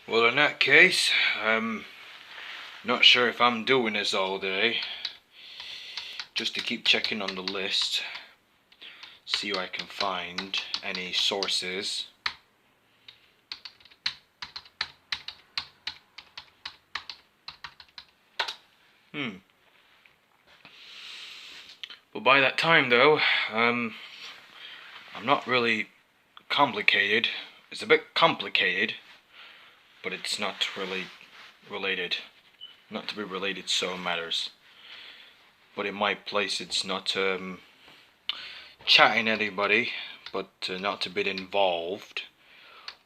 Well, in that case, not sure if I'm doing this all day. Just to keep checking on the list, see if I can find any sources. But by that time, though, I'm not really complicated. It's a bit complicated, but it's not really related. Not to be related, so it matters. But in my place, it's not chatting anybody, but not to be involved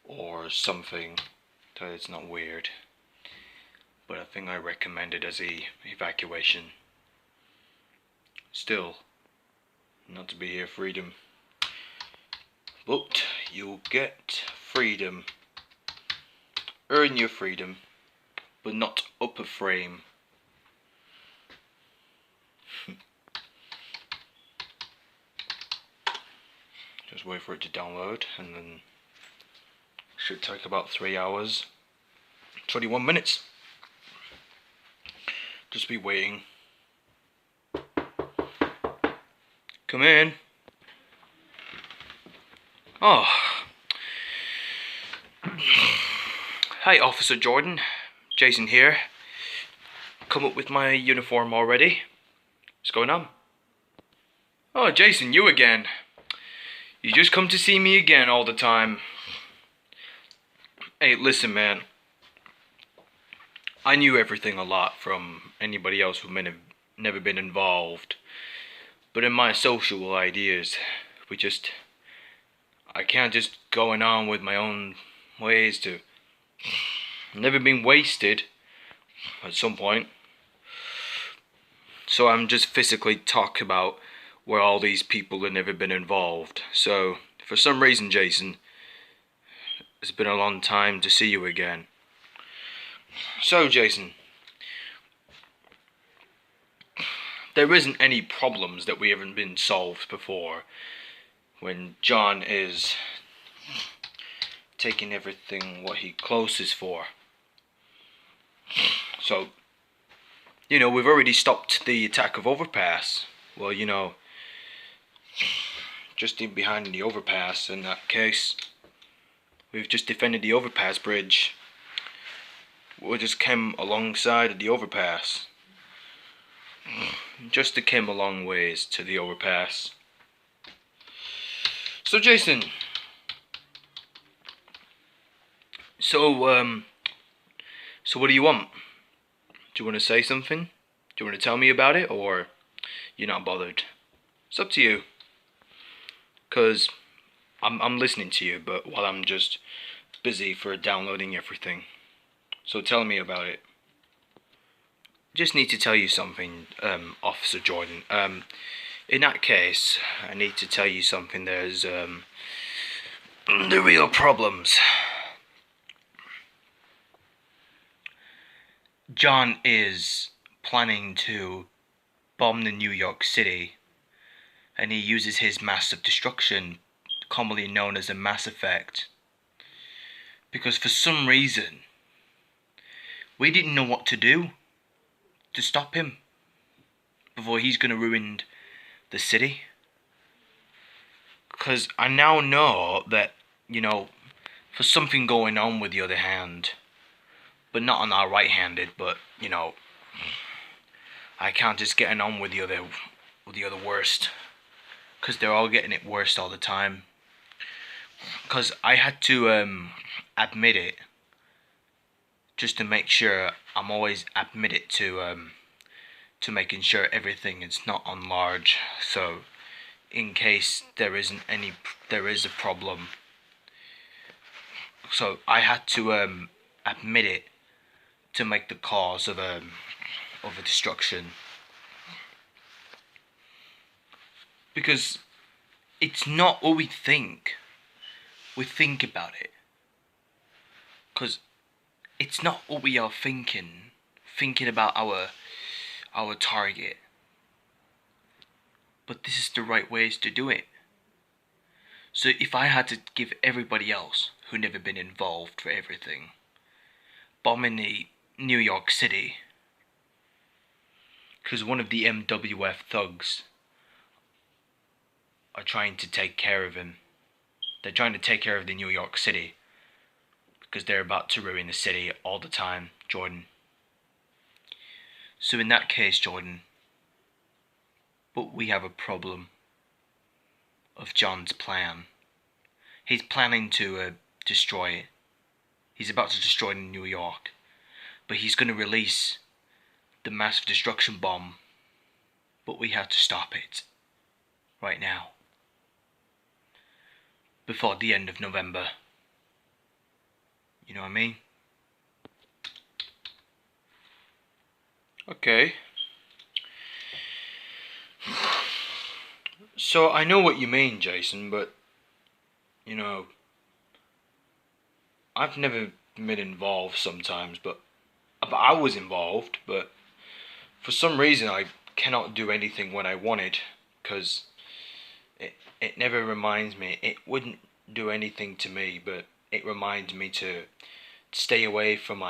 or something. So it's not weird. But I think I recommend it as a evacuation. Still, not to be here freedom. But you'll get freedom. Earn your freedom, but not upper frame. Just wait for it to download, and then it should take about 3 hours, 21 minutes. Just be waiting. Come in. Oh. Hi, Officer Jordan. Jason here. Come up with my uniform already. What's going on? Oh, Jason, you again. You just come to see me again all the time. Hey, listen, man. I knew everything a lot from anybody else who may have never been involved. But in my social ideas, I can't just going on with my own ways to... Never been wasted at some point. So I'm just physically talk about where all these people have never been involved. So, for some reason, Jason, it's been a long time to see you again. So, Jason, there isn't any problems that we haven't been solved before when John is taking everything what he closes for. So, we've already stopped the attack of Overpass. Well, just in behind the overpass in that case. We've just defended the overpass bridge. We just came alongside of the overpass. Just came a long ways to the overpass. So Jason, so what do you want? Do you want to say something? Do you want to tell me about it, or you're not bothered? It's up to you. 'Cause I'm listening to you, but while I'm just busy for downloading everything. So tell me about it. Just need to tell you something, Officer Jordan. In that case, I need to tell you something. There's the real problems. John is planning to bomb the New York City, and he uses his massive destruction, commonly known as a Mass Effect, because for some reason we didn't know what to do to stop him before he's gonna ruin the city. Because I now know that, for something going on with the other hand, but not on our right-handed, but, I can't just get on with the other worst. Because they're all getting it worst all the time. Because I had to admit it, just to make sure I'm always admitted to making sure everything is not on large. So, in case there is a problem. So I had to admit it to make the cause of a destruction. Because it's not what we think. We think about it. Because it's not what we are thinking about our target. But this is the right ways to do it. So if I had to give everybody else who never been involved for everything, bombing the New York City because one of the MWF thugs are trying to take care of him. They're trying to take care of the New York City because they're about to ruin the city all the time, Jordan. So in that case, Jordan, but we have a problem of John's plan. He's planning to destroy it. He's about to destroy New York, but he's going to release the massive destruction bomb, but we have to stop it right now, before the end of November. You know what I mean? Okay. So I know what you mean, Jason, but you know, I've never been involved sometimes, but I was involved, but for some reason I cannot do anything when I want it, because it never reminds me. It wouldn't do anything to me, but it reminds me to stay away from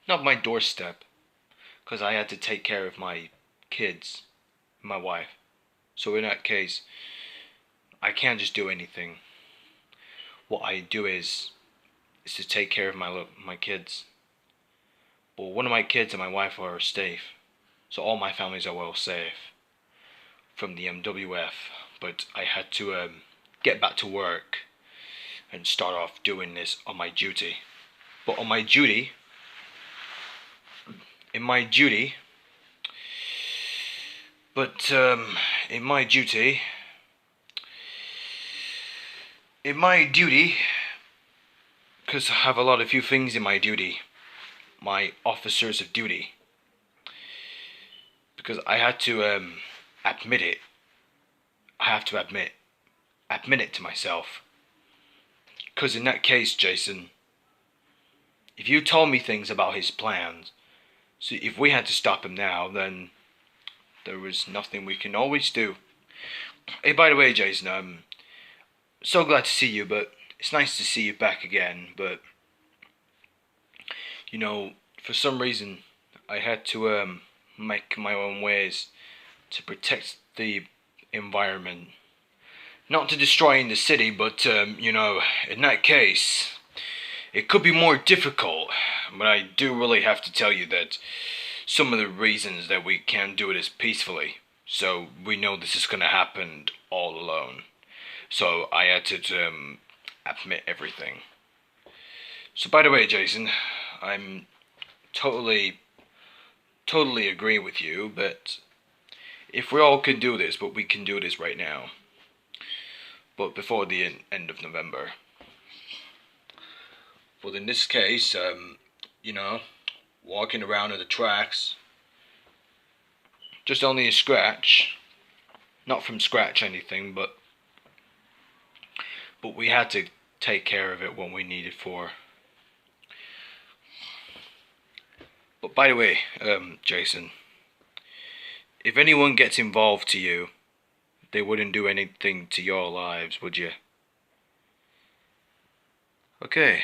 not my doorstep, because I had to take care of my kids, my wife. So in that case, I can't just do anything. What I do is to take care of my kids. But one of my kids and my wife are safe, so all my families are well safe from the MWF. But I had to get back to work and start off doing this on my duty. But on my duty, in my duty, because I have a few things in my duty, my officers of duty, because I had to admit it. I have to admit it to myself. Because in that case, Jason, if you told me things about his plans, so if we had to stop him now, then there was nothing we can always do. Hey, by the way, Jason, I'm so glad to see you, but it's nice to see you back again, but you know, for some reason, I had to make my own ways to protect the environment. Not to destroying the city, but you know, in that case, it could be more difficult. But I do really have to tell you that some of the reasons that we can't do it is peacefully. So we know this is gonna happen all alone. So I had to admit everything. So by the way, Jason, I'm totally agree with you, but if we all can do this, but we can do this right now, but before the end of November. But in this case, you know, walking around on the tracks, just only a scratch, not from scratch anything, but we had to take care of it when we needed for. But by the way, Jason, if anyone gets involved to you, they wouldn't do anything to your lives, would you? Okay.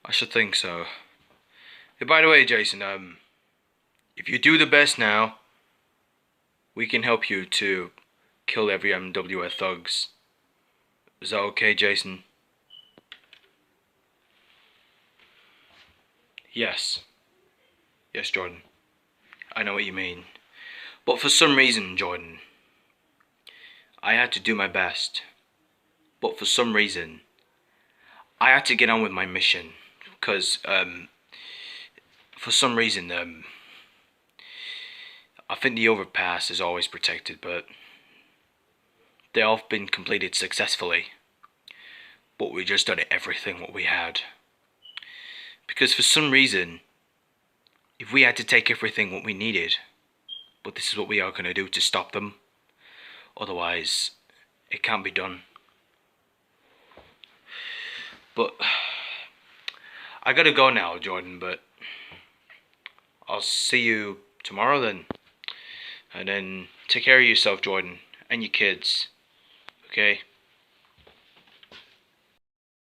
I should think so. Hey, by the way, Jason, if you do the best now, we can help you to kill every MWF thugs. Is that okay, Jason? Yes. Yes, Jordan. I know what you mean. But for some reason, Jordan, I had to do my best. But for some reason, I had to get on with my mission. Because, for some reason, I think the overpass is always protected, but they all have been completed successfully. But we just done everything what we had. Because for some reason, if we had to take everything what we needed, but this is what we are going to do to stop them, otherwise it can't be done. But I gotta go now, Jordan, but I'll see you tomorrow then. And then take care of yourself, Jordan, and your kids. Okay?